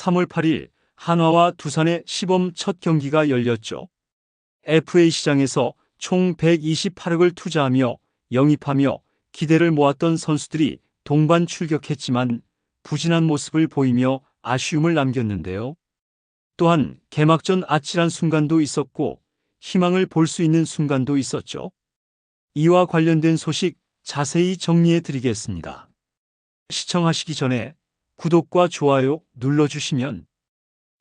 3월 8일 한화와 두산의 시범 첫 경기가 열렸죠. FA 시장에서 총 128억을 투자하며 영입하며 기대를 모았던 선수들이 동반 출격했지만 부진한 모습을 보이며 아쉬움을 남겼는데요. 또한 개막전 아찔한 순간도 있었고 희망을 볼 수 있는 순간도 있었죠. 이와 관련된 소식 자세히 정리해 드리겠습니다. 시청하시기 전에 구독과 좋아요 눌러주시면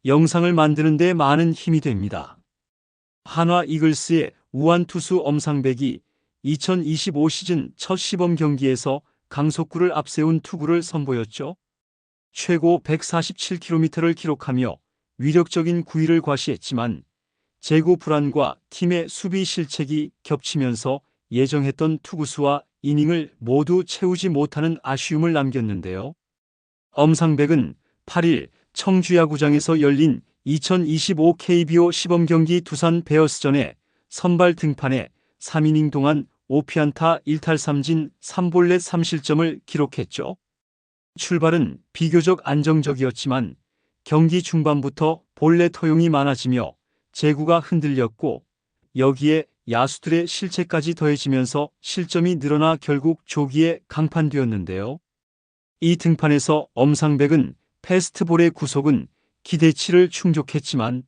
영상을 만드는 데 많은 힘이 됩니다. 한화 이글스의 우완 투수 엄상백이 2025 시즌 첫 시범 경기에서 강속구를 앞세운 투구를 선보였죠. 최고 147km를 기록하며 위력적인 구위를 과시했지만 제구 불안과 팀의 수비 실책이 겹치면서 예정했던 투구수와 이닝을 모두 채우지 못하는 아쉬움을 남겼는데요. 엄상백은 8일 청주야구장에서 열린 2025 KBO 시범 경기 두산 베어스전에 선발 등판해 3이닝 동안 5피안타 1탈 3진 3볼넷 3실점을 기록했죠. 출발은 비교적 안정적이었지만 경기 중반부터 볼넷 허용이 많아지며 제구가 흔들렸고 여기에 야수들의 실책까지 더해지면서 실점이 늘어나 결국 조기에 강판되었는데요. 이 등판에서 엄상백은 패스트볼의 구속은 기대치를 충족했지만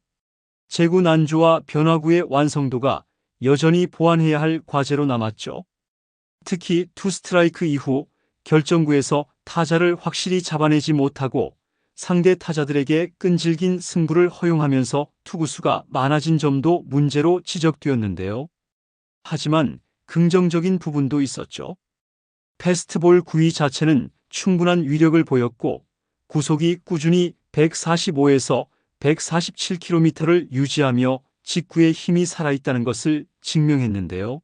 제구 난조와 변화구의 완성도가 여전히 보완해야 할 과제로 남았죠. 특히 투 스트라이크 이후 결정구에서 타자를 확실히 잡아내지 못하고 상대 타자들에게 끈질긴 승부를 허용하면서 투구수가 많아진 점도 문제로 지적되었는데요. 하지만 긍정적인 부분도 있었죠. 패스트볼 구위 자체는 충분한 위력을 보였고 구속이 꾸준히 145에서 147km를 유지하며 직구에 힘이 살아있다는 것을 증명했는데요.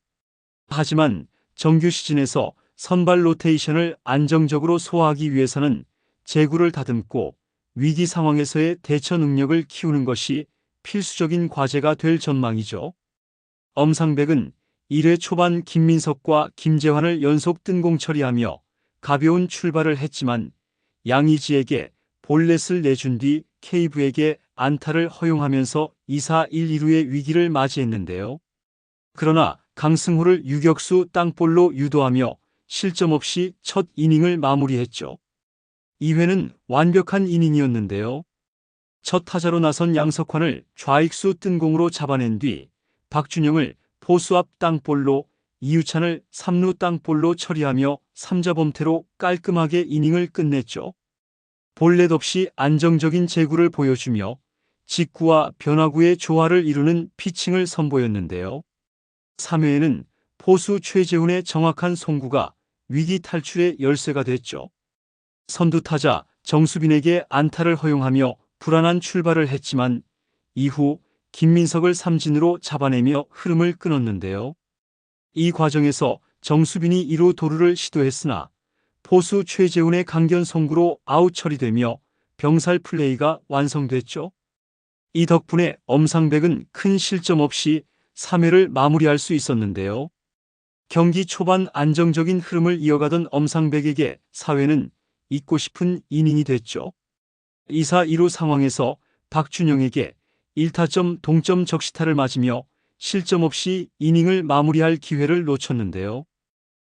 하지만 정규 시즌에서 선발 로테이션을 안정적으로 소화하기 위해서는 제구를 다듬고 위기 상황에서의 대처 능력을 키우는 것이 필수적인 과제가 될 전망이죠. 엄상백은 1회 초반 김민석과 김재환을 연속 뜬공 처리하며 가벼운 출발을 했지만 양의지에게 볼넷을 내준 뒤 케이브에게 안타를 허용하면서 2사 1-2루의 위기를 맞이했는데요. 그러나 강승호를 유격수 땅볼로 유도하며 실점 없이 첫 이닝을 마무리했죠. 2회는 완벽한 이닝이었는데요. 첫 타자로 나선 양석환을 좌익수 뜬공으로 잡아낸 뒤 박준영을 포수 앞 땅볼로, 이유찬을 3루 땅볼로 처리하며 3자 범퇴로 깔끔하게 이닝을 끝냈죠. 볼넷 없이 안정적인 제구를 보여주며 직구와 변화구의 조화를 이루는 피칭을 선보였는데요. 3회에는 포수 최재훈의 정확한 송구가 위기 탈출의 열쇠가 됐죠. 선두 타자 정수빈에게 안타를 허용하며 불안한 출발을 했지만 이후 김민석을 삼진으로 잡아내며 흐름을 끊었는데요. 이 과정에서 정수빈이 2루 도루를 시도했으나 포수 최재훈의 강견 송구로 아웃 처리되며 병살 플레이가 완성됐죠. 이 덕분에 엄상백은 큰 실점 없이 3회를 마무리할 수 있었는데요. 경기 초반 안정적인 흐름을 이어가던 엄상백에게 4회는 잊고 싶은 이닝이 됐죠. 2사 2루 상황에서 박준영에게 1타점 동점 적시타를 맞으며 실점 없이 이닝을 마무리할 기회를 놓쳤는데요.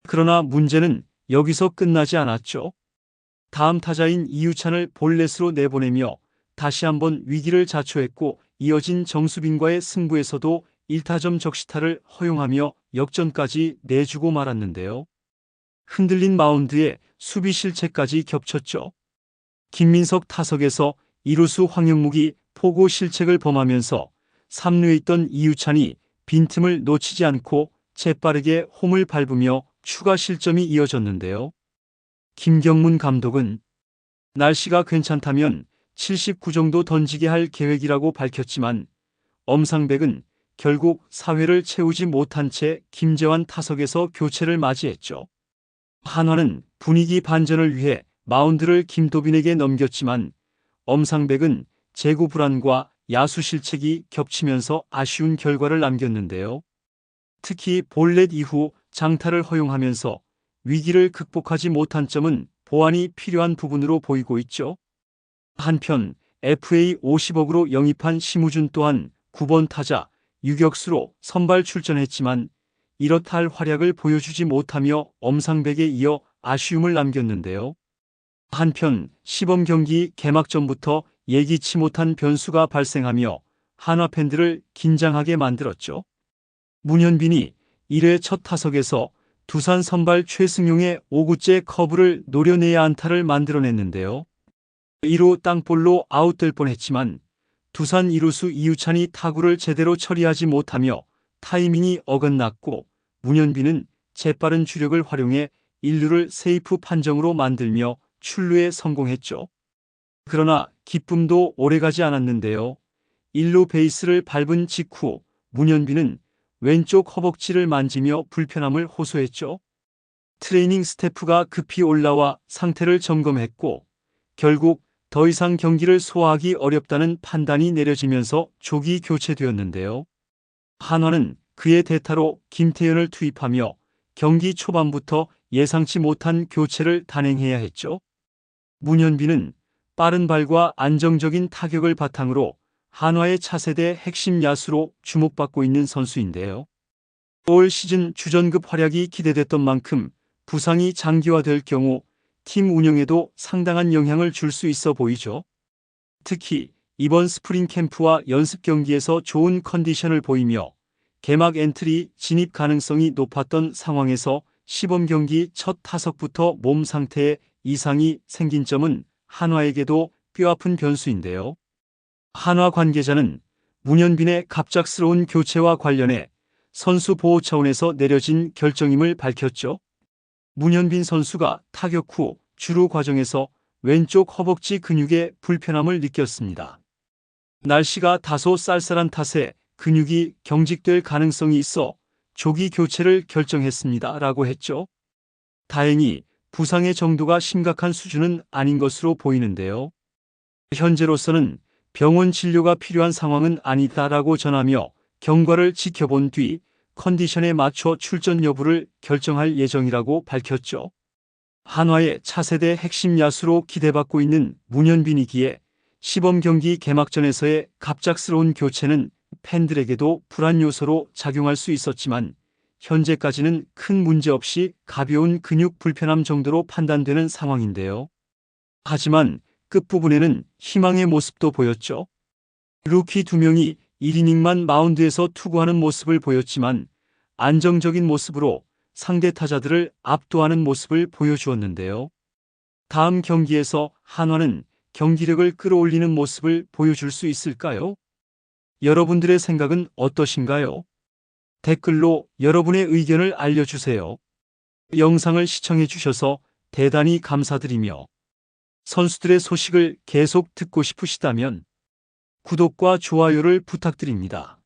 그러나 문제는 여기서 끝나지 않았죠. 다음 타자인 이유찬을 볼넷으로 내보내며 다시 한번 위기를 자초했고 이어진 정수빈과의 승부에서도 1타점 적시타를 허용하며 역전까지 내주고 말았는데요. 흔들린 마운드에 수비 실책까지 겹쳤죠. 김민석 타석에서 이루수 황영묵이 포고 실책을 범하면서 3루에 있던 이유찬이 빈틈을 놓치지 않고 재빠르게 홈을 밟으며 추가 실점이 이어졌는데요. 김경문 감독은 날씨가 괜찮다면 79 정도 던지게 할 계획이라고 밝혔지만 엄상백은 결국 4회를 채우지 못한 채 김재환 타석에서 교체를 맞이했죠. 한화는 분위기 반전을 위해 마운드를 김도빈에게 넘겼지만 엄상백은 제구 불안과 야수 실책이 겹치면서 아쉬운 결과를 남겼는데요. 특히 볼넷 이후 장타를 허용하면서 위기를 극복하지 못한 점은 보완이 필요한 부분으로 보이고 있죠. 한편 FA 50억으로 영입한 심우준 또한 9번 타자 유격수로 선발 출전했지만 이렇다 할 활약을 보여주지 못하며 엄상백에 이어 아쉬움을 남겼는데요. 한편 시범 경기 개막 전부터 예기치 못한 변수가 발생하며 한화 팬들을 긴장하게 만들었죠. 문현빈이 1회 첫 타석에서 두산 선발 최승용의 5구째 커브를 노려내야 안타를 만들어냈는데요. 1루 땅볼로 아웃될 뻔했지만 두산 2루수 이유찬이 타구를 제대로 처리하지 못하며 타이밍이 어긋났고 문현빈은 재빠른 주력을 활용해 1루를 세이프 판정으로 만들며 출루에 성공했죠. 그러나 기쁨도 오래가지 않았는데요. 1루 베이스를 밟은 직후 문현빈은 왼쪽 허벅지를 만지며 불편함을 호소했죠. 트레이닝 스태프가 급히 올라와 상태를 점검했고 결국 더 이상 경기를 소화하기 어렵다는 판단이 내려지면서 조기 교체되었는데요. 한화는 그의 대타로 김태현을 투입하며 경기 초반부터 예상치 못한 교체를 단행해야 했죠. 문현빈은 빠른 발과 안정적인 타격을 바탕으로 한화의 차세대 핵심 야수로 주목받고 있는 선수인데요. 올 시즌 주전급 활약이 기대됐던 만큼 부상이 장기화될 경우 팀 운영에도 상당한 영향을 줄 수 있어 보이죠. 특히 이번 스프링 캠프와 연습 경기에서 좋은 컨디션을 보이며 개막 엔트리 진입 가능성이 높았던 상황에서 시범 경기 첫 타석부터 몸 상태에 이상이 생긴 점은 한화에게도 뼈아픈 변수인데요. 한화 관계자는 문현빈의 갑작스러운 교체와 관련해 선수 보호 차원에서 내려진 결정임을 밝혔죠. 문현빈 선수가 타격 후 주루 과정에서 왼쪽 허벅지 근육에 불편함을 느꼈습니다. 날씨가 다소 쌀쌀한 탓에 근육이 경직될 가능성이 있어 조기 교체를 결정했습니다. 라고 했죠. 다행히 부상의 정도가 심각한 수준은 아닌 것으로 보이는데요. 현재로서는 병원 진료가 필요한 상황은 아니다라고 전하며 경과를 지켜본 뒤 컨디션에 맞춰 출전 여부를 결정할 예정이라고 밝혔죠. 한화의 차세대 핵심 야수로 기대받고 있는 문현빈이기에 시범 경기 개막전에서의 갑작스러운 교체는 팬들에게도 불안 요소로 작용할 수 있었지만 현재까지는 큰 문제 없이 가벼운 근육 불편함 정도로 판단되는 상황인데요. 하지만 끝부분에는 희망의 모습도 보였죠. 루키 2명이 1이닝만 마운드에서 투구하는 모습을 보였지만 안정적인 모습으로 상대 타자들을 압도하는 모습을 보여주었는데요. 다음 경기에서 한화는 경기력을 끌어올리는 모습을 보여줄 수 있을까요? 여러분들의 생각은 어떠신가요? 댓글로 여러분의 의견을 알려주세요. 영상을 시청해 주셔서 대단히 감사드리며 선수들의 소식을 계속 듣고 싶으시다면 구독과 좋아요를 부탁드립니다.